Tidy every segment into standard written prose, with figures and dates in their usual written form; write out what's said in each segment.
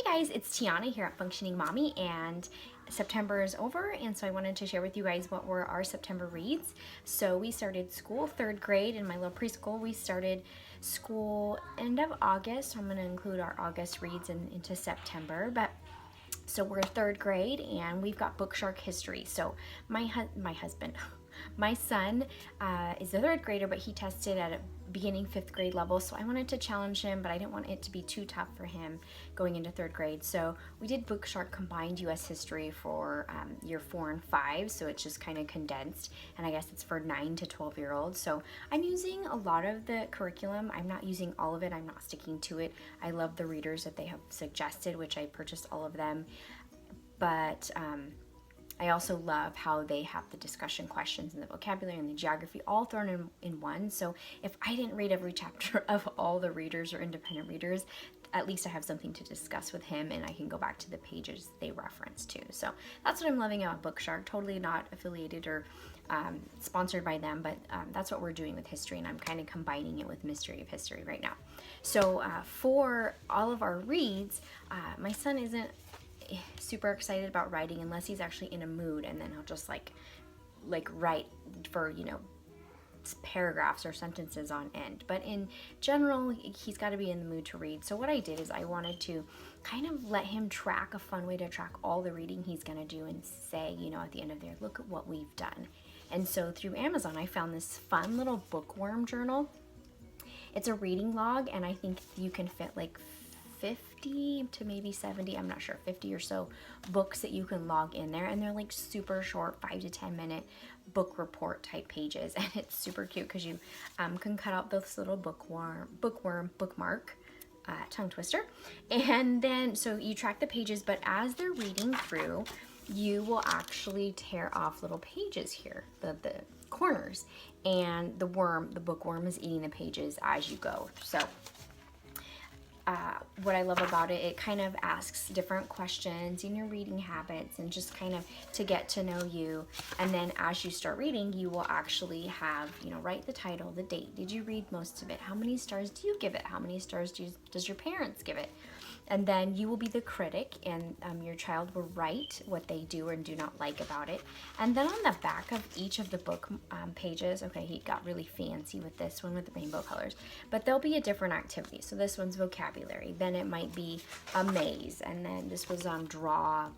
Hi guys, it's Tiana here at Functioning Mommy, and September is over, and so I wanted to share with you guys what were our September reads. So we started school, 3rd grade, in my little preschool. We started school end of August, so I'm going to include our August reads into September, but so we're 3rd grade, and we've got Bookshark History. So my husband, my son is a 3rd grader, but he tested at a beginning 5th grade level, so I wanted to challenge him, but I didn't want it to be too tough for him going into 3rd grade. So we did Bookshark Combined U.S. History for year 4 and 5, so it's just kind of condensed, and I guess it's for 9 to 12-year-olds. So I'm using a lot of the curriculum. I'm not using all of it. I'm not sticking to it. I love the readers that they have suggested, which I purchased all of them, but I also love how they have the discussion questions and the vocabulary and the geography all thrown in one. So if I didn't read every chapter of all the readers or independent readers, at least I have something to discuss with him, and I can go back to the pages they reference to. So that's what I'm loving about Bookshark. Totally not affiliated or sponsored by them, but that's what we're doing with history, and I'm kind of combining it with Mystery of History right now. So for all of our reads, my son isn't super excited about writing unless he's actually in a mood, and then he'll just like write for, you know, paragraphs or sentences on end. But in general, he's got to be in the mood to read. So what I did is I wanted to kind of let him track, a fun way to track all the reading he's gonna do, and say, you know, at the end of there, look at what we've done. And so through Amazon, I found this fun little Bookworm journal. It's a reading log, and I think you can fit like 50 to maybe 70, I'm not sure, 50 or so books that you can log in there, and they're like super short, 5 to 10 minute book report type pages, and it's super cute because you can cut out this little bookworm bookmark, tongue twister, and then so you track the pages, but as they're reading through, you will actually tear off little pages here, the corners, and the bookworm is eating the pages as you go. So what I love about it, it kind of asks different questions in your reading habits, and just kind of to get to know you. And then as you start reading, you will actually have, you know, write the title, the date. Did you read most of it? How many stars do you give it? How many stars does your parents give it? And then you will be the critic, and your child will write what they do and do not like about it. And then on the back of each of the book pages, okay, he got really fancy with this one with the rainbow colors, but there'll be a different activity. So this one's vocabulary, then it might be a maze, and then this was draw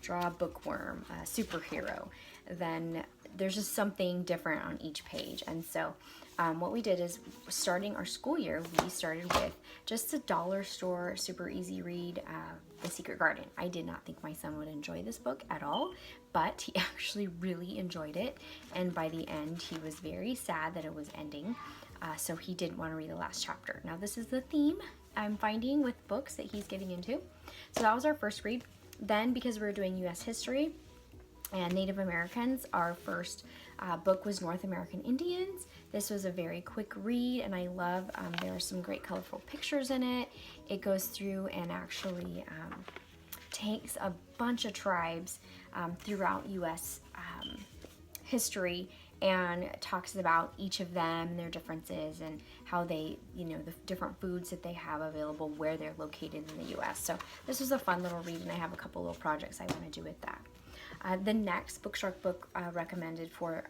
a bookworm, superhero. Then there's just something different on each page. And so what we did is, starting our school year, we started with just a dollar store, super easy read, The Secret Garden. I did not think my son would enjoy this book at all, but he actually really enjoyed it. And by the end, he was very sad that it was ending. So he didn't want to read the last chapter. Now this is the theme I'm finding with books that he's getting into. So that was our first read. Then, because we were doing U.S. history and Native Americans, our first book was North American Indians. This was a very quick read, and I love, there are some great colorful pictures in it. It goes through and actually takes a bunch of tribes throughout U.S. History, and talks about each of them, their differences, and how they, you know, the different foods that they have available where they're located in the U.S. So this was a fun little read, and I have a couple little projects I want to do with that. The next Bookshark book recommended for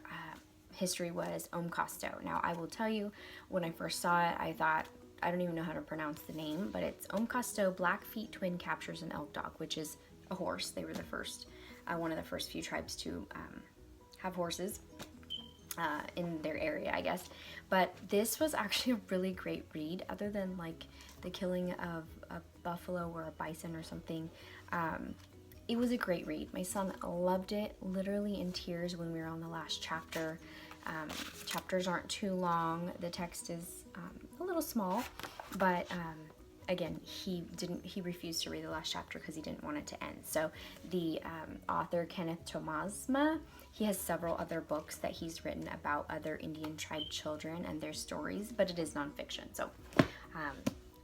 history was Costo. Now I will tell you, when I first saw it, I thought, I don't even know how to pronounce the name, but it's Costo, Blackfeet Twin Captures an Elk Dog, which is a horse. They were the first, one of the first few tribes to have horses in their area, I guess. But this was actually a really great read, other than like the killing of a buffalo or a bison or something. It was a great read. My son loved it, literally in tears when we were on the last chapter. Chapters aren't too long. The text is a little small, but again, he refused to read the last chapter because he didn't want it to end. So the author, Kenneth Tomasma, he has several other books that he's written about other Indian tribe children and their stories, but it is nonfiction. So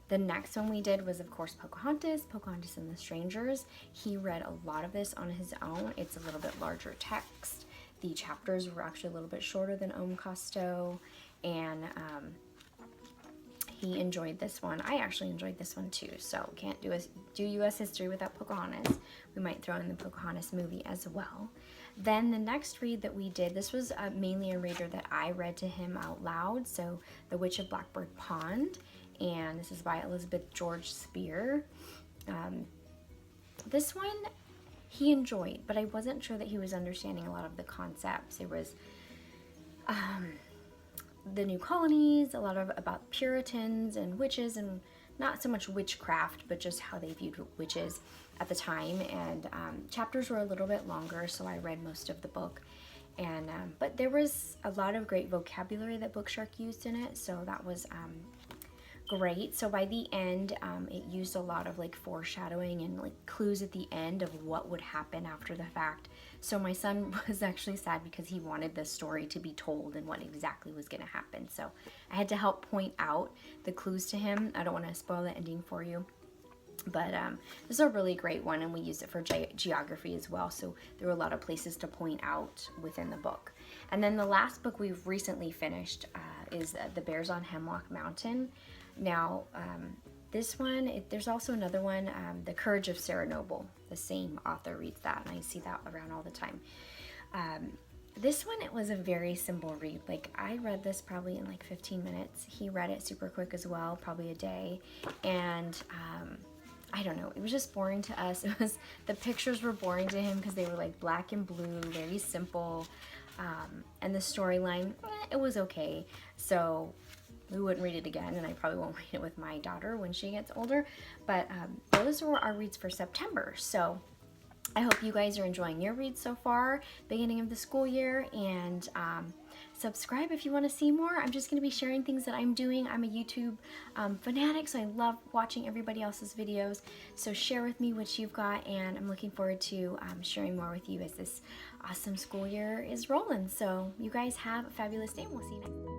the next one we did was, of course, Pocahontas and the Strangers. He read a lot of this on his own. It's a little bit larger text. The chapters were actually a little bit shorter than Costo, and he enjoyed this one. I actually enjoyed this one too, so can't do U.S. history without Pocahontas. We might throw in the Pocahontas movie as well. Then the next read that we did, this was mainly a reader that I read to him out loud, so The Witch of Blackbird Pond, and this is by Elizabeth George Spear. This one he enjoyed, but I wasn't sure that he was understanding a lot of the concepts. There was the new colonies, a lot of about Puritans and witches, and not so much witchcraft, but just how they viewed witches at the time. And chapters were a little bit longer, so I read most of the book. And but there was a lot of great vocabulary that Bookshark used in it, so that was great. So by the end, it used a lot of like foreshadowing and like clues at the end of what would happen after the fact. So my son was actually sad because he wanted this story to be told and what exactly was going to happen. So I had to help point out the clues to him. I don't want to spoil the ending for you. But this is a really great one, and we used it for geography as well, so there were a lot of places to point out within the book. And then the last book we've recently finished is The Bears on Hemlock Mountain. Now, this one, there's also another one, The Courage of Sarah Noble. The same author reads that, and I see that around all the time. This one, it was a very simple read. Like, I read this probably in like 15 minutes. He read it super quick as well, probably a day. And I don't know, it was just boring to us. It was, the pictures were boring to him because they were like black and blue, very simple. And the storyline, it was okay. So we wouldn't read it again, and I probably won't read it with my daughter when she gets older. But those were our reads for September. So I hope you guys are enjoying your reads so far, beginning of the school year, and subscribe if you want to see more. I'm just going to be sharing things that I'm doing. I'm a YouTube fanatic, so I love watching everybody else's videos. So share with me what you've got, and I'm looking forward to sharing more with you as this awesome school year is rolling. So you guys have a fabulous day, and we'll see you next time.